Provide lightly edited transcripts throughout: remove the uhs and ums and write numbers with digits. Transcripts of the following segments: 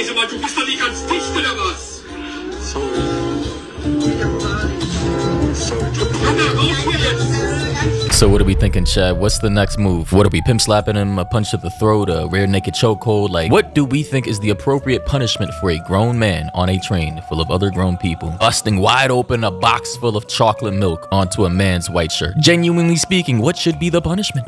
Käse, weil du bist doch nicht ganz dicht, oder was? Sorry. So what are we thinking, Chad? What's the next move? What are we, pimp slapping him, a punch to the throat, a rear naked chokehold? Like, what do we think is the appropriate punishment for a grown man on a train full of other grown people, busting wide open a box full of chocolate milk onto a man's white shirt? Genuinely speaking, what should be the punishment?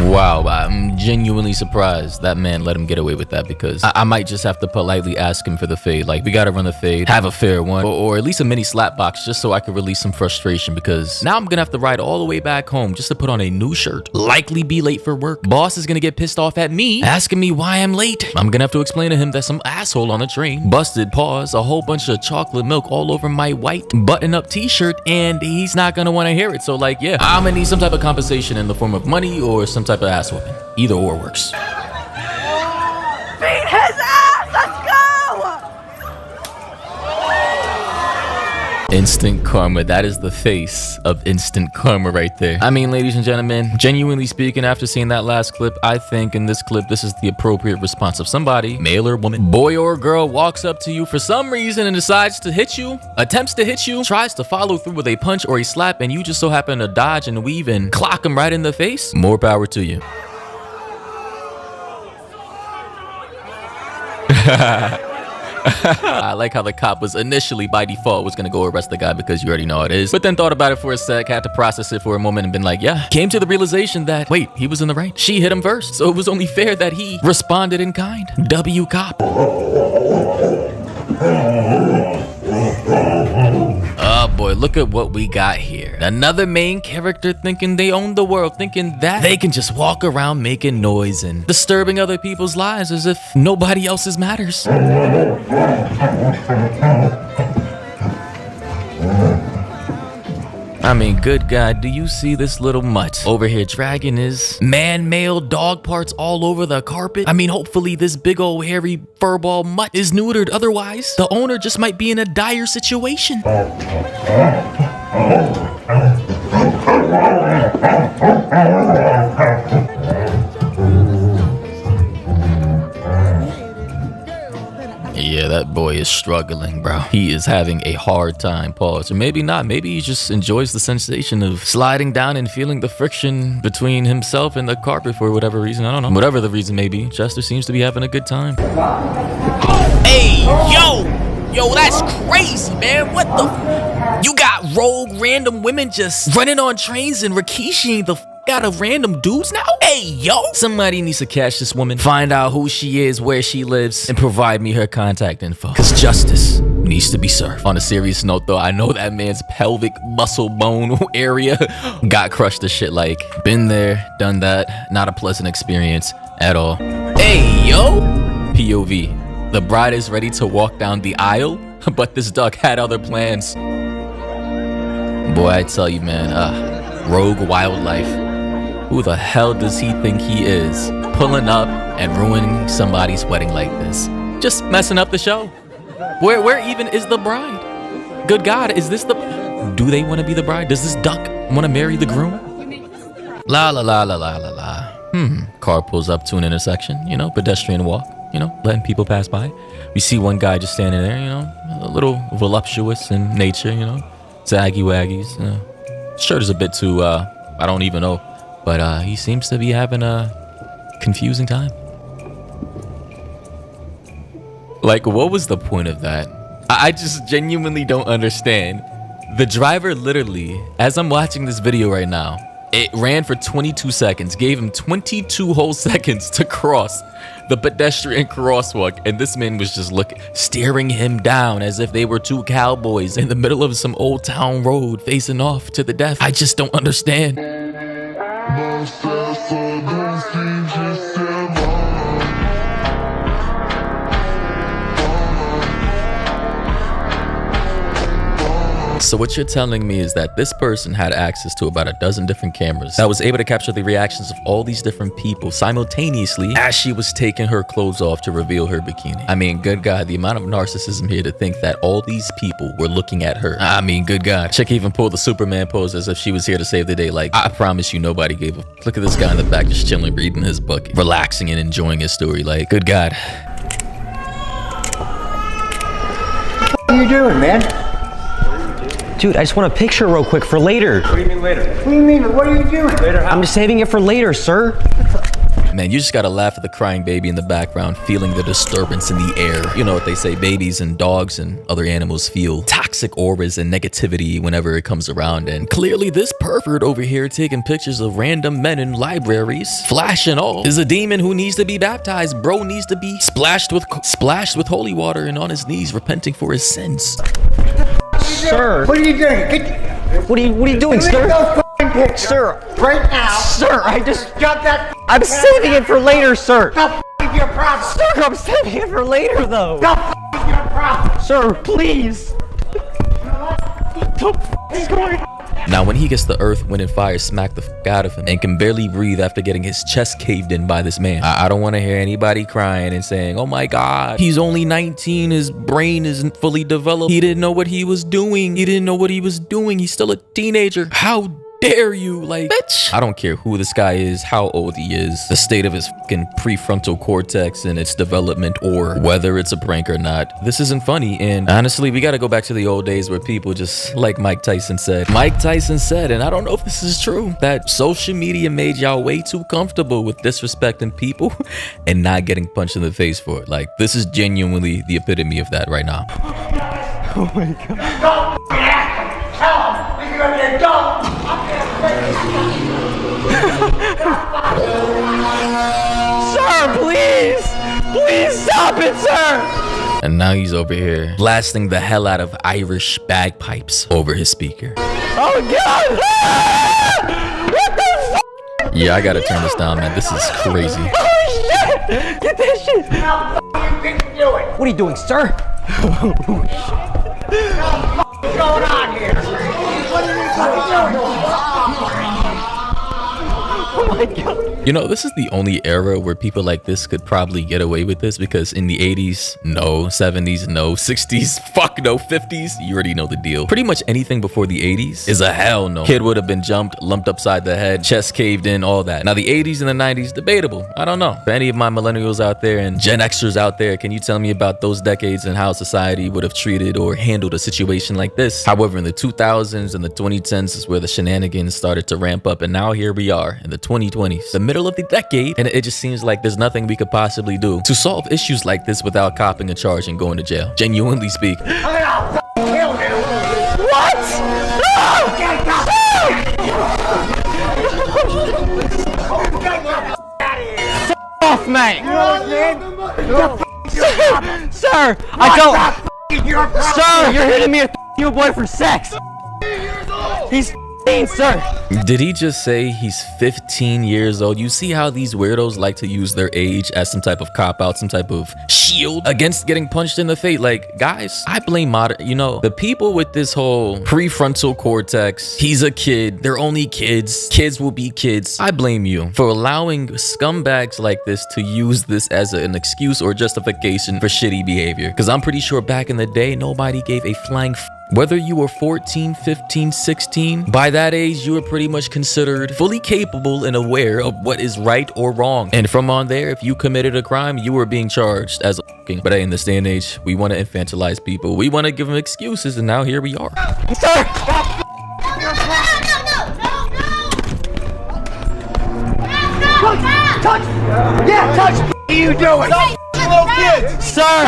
Wow, I'm genuinely surprised that man let him get away with that, because I might just have to politely ask him for the fade. Like, we gotta run the fade, have a fair one, or at least a mini slap box, just so I could release some frustration, because now I'm gonna have to ride all the way back home just to put on a new shirt, likely be late for work. Boss is gonna get pissed off at me, asking me why I'm late. I'm gonna have to explain to him that some asshole on the train busted, pause, a whole bunch of chocolate milk all over my white button-up t-shirt, and he's not gonna wanna hear it. So like, yeah, I'm gonna need some type of compensation in the form of money or some type of ass whooping. Either or works. Beat his ass! Let's go! Instant karma. That is the face of instant karma right there. I mean, ladies and gentlemen, genuinely speaking, after seeing that last clip, I think in this clip, this is the appropriate response of somebody, male or woman, boy or girl, walks up to you for some reason and decides to hit you, attempts to hit you, tries to follow through with a punch or a slap, and you just so happen to dodge and weave and clock him right in the face. More power to you. I like how the cop was initially by default was gonna go arrest the guy because you already know how it is, but then thought about it for a sec, had to process it for a moment and been like, yeah, came to the realization that, wait, he was in the right. She hit him first, so it was only fair that he responded in kind. W cop. Oh boy, look at what we got here. Another main character thinking they own the world, thinking that they can just walk around making noise and disturbing other people's lives as if nobody else's matters. I mean, good God, do you see this little mutt over here dragging his man-male dog parts all over the carpet? I mean, hopefully this big old hairy furball mutt is neutered. Otherwise, the owner just might be in a dire situation. Yeah, that boy is struggling, bro. He is having a hard time, pause. Or maybe not. Maybe he just enjoys the sensation of sliding down and feeling the friction between himself and the carpet for whatever reason. I don't know. Whatever the reason may be, Chester seems to be having a good time. Hey, yo! Yo, that's crazy, man. What the? You got rogue random women just running on trains and Rikishiing the out of random dudes now? Hey, yo! Somebody needs to catch this woman, find out who she is, where she lives, and provide me her contact info. Cause justice needs to be served. On a serious note though, I know that man's pelvic muscle bone area got crushed to shit. Like, been there, done that. Not a pleasant experience at all. Hey, yo! POV. The bride is ready to walk down the aisle, but this duck had other plans. Boy, I tell you, man, rogue wildlife. Who the hell does he think he is? Pulling up and ruining somebody's wedding like this. Just messing up the show. Where even is the bride? Good God, is this the... Do they want to be the bride? Does this duck want to marry the groom? La la la la la la la. Car pulls up to an intersection, you know, pedestrian walk, you know, letting people pass by. We see one guy just standing there, you know, a little voluptuous in nature, you know, zaggy waggies. Shirt is a bit too, I don't even know. But he seems to be having a confusing time. Like, what was the point of that? I just genuinely don't understand. The driver literally, as I'm watching this video right now, it ran for 22 seconds, gave him 22 whole seconds to cross the pedestrian crosswalk, and this man was just staring him down as if they were two cowboys in the middle of some old town road facing off to the death. I just don't understand. So what you're telling me is that this person had access to about a dozen different cameras that was able to capture the reactions of all these different people simultaneously as she was taking her clothes off to reveal her bikini. I mean, good God, the amount of narcissism here to think that all these people were looking at her. I mean, good God. Chick even pulled the Superman pose as if she was here to save the day. Like, I promise you nobody gave a... Look at this guy in the back just chilling, reading his book, relaxing and enjoying his story. Like, good God. What are you doing, man? Dude, I just want a picture real quick for later. What do you mean later? What do you mean? What are you doing? Later how? I'm just saving it for later, sir. Man, you just gotta laugh at the crying baby in the background, feeling the disturbance in the air. You know what they say, babies and dogs and other animals feel toxic auras and negativity whenever it comes around. And clearly this pervert over here taking pictures of random men in libraries, flash and all, is a demon who needs to be baptized. Bro needs to be splashed with holy water and on his knees repenting for his sins. Sir. What are you doing? What are you doing, sir? Sir. Right now. Sir, I just... Got that. I'm saving it for later, sir. The f is your problem? Sir, I'm saving it for later, though. The f is your problem? Sir, please. What the f is going on? Now, when he gets the earth, wind, and fire smack the fuck out of him and can barely breathe after getting his chest caved in by this man, I don't want to hear anybody crying and saying, oh my God, he's only 19, his brain isn't fully developed, he didn't know what he was doing, he's still a teenager. How dare you? Like, bitch. I don't care who this guy is, how old he is, the state of his fucking prefrontal cortex and its development, or whether it's a prank or not. This isn't funny, and honestly, we gotta go back to the old days where people just, like Mike Tyson said, and I don't know if this is true, that social media made y'all way too comfortable with disrespecting people and not getting punched in the face for it. Like, this is genuinely the epitome of that right now. Oh my God. Don't tell him. You're gonna be a dog. Sir, please! Please stop it, sir! And now he's over here blasting the hell out of Irish bagpipes over his speaker. Oh God! Ah! What the f? Yeah, I gotta turn this down, man. This is crazy. Oh shit! Get that shit! How the f you think you're doing? What are you doing, sir? What is going on here? What are you doing? Oh my God. You know, this is the only era where people like this could probably get away with this, because in the 80s, no, 70s, no, 60s, fuck no, 50s, you already know the deal. Pretty much anything before the 80s is a hell no. Kid would have been jumped, lumped upside the head, chest caved in, all that. Now the 80s and the 90s, debatable. I don't know. For any of my millennials out there and Gen Xers out there, can you tell me about those decades and how society would have treated or handled a situation like this? However, in the 2000s and the 2010s is where the shenanigans started to ramp up, and now here we are in the 2020s, the middle of the decade, and it just seems like there's nothing we could possibly do to solve issues like this without copping a charge and going to jail. Genuinely speaking. I'm gonna kill you. What? Off, mate! Sir, I don't. Sir, you're hitting me with your boy for sex. He's 15, sir. Did he just say he's 15 years old? You see how these weirdos like to use their age as some type of cop-out, some type of shield against getting punched in the face? Like, guys, I blame the people with this whole prefrontal cortex, he's a kid, they're only kids, kids will be kids. I blame you for allowing scumbags like this to use this as an excuse or justification for shitty behavior. Because I'm pretty sure back in the day, nobody gave a flying whether you were 14, 15, 16, by that age, you were pretty much considered fully capable and aware of what is right or wrong. And from on there, if you committed a crime, you were being charged as a but hey, in this day and age, we want to infantilize people. We want to give them excuses, and now here we are. Sir! Touch! Yeah, touch! What are you doing? Little kids! Sir!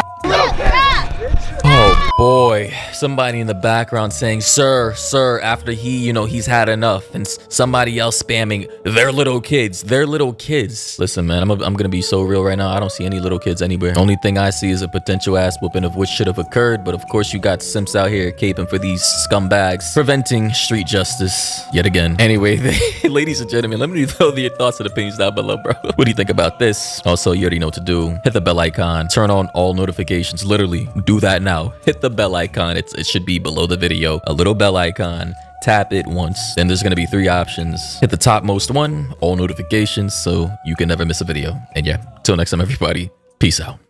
Oh boy, somebody in the background saying, sir, after he's had enough, and somebody else spamming, they're little kids. Listen, man, I'm gonna be so real right now. I don't see any little kids anywhere. Only thing I see is a potential ass whooping of which should have occurred, but of course you got simps out here caping for these scumbags, preventing street justice yet again. Anyway, ladies and gentlemen, let me know your thoughts and opinions down below, bro. What do you think about this? Also, you already know what to do. Hit the bell icon, turn on all notifications, literally do that now. Hit the the bell icon. It should be below the video, a little bell icon. Tap it once, then there's gonna be 3 options. Hit the topmost one, all notifications, so you can never miss a video. And yeah, till next time, everybody, peace out.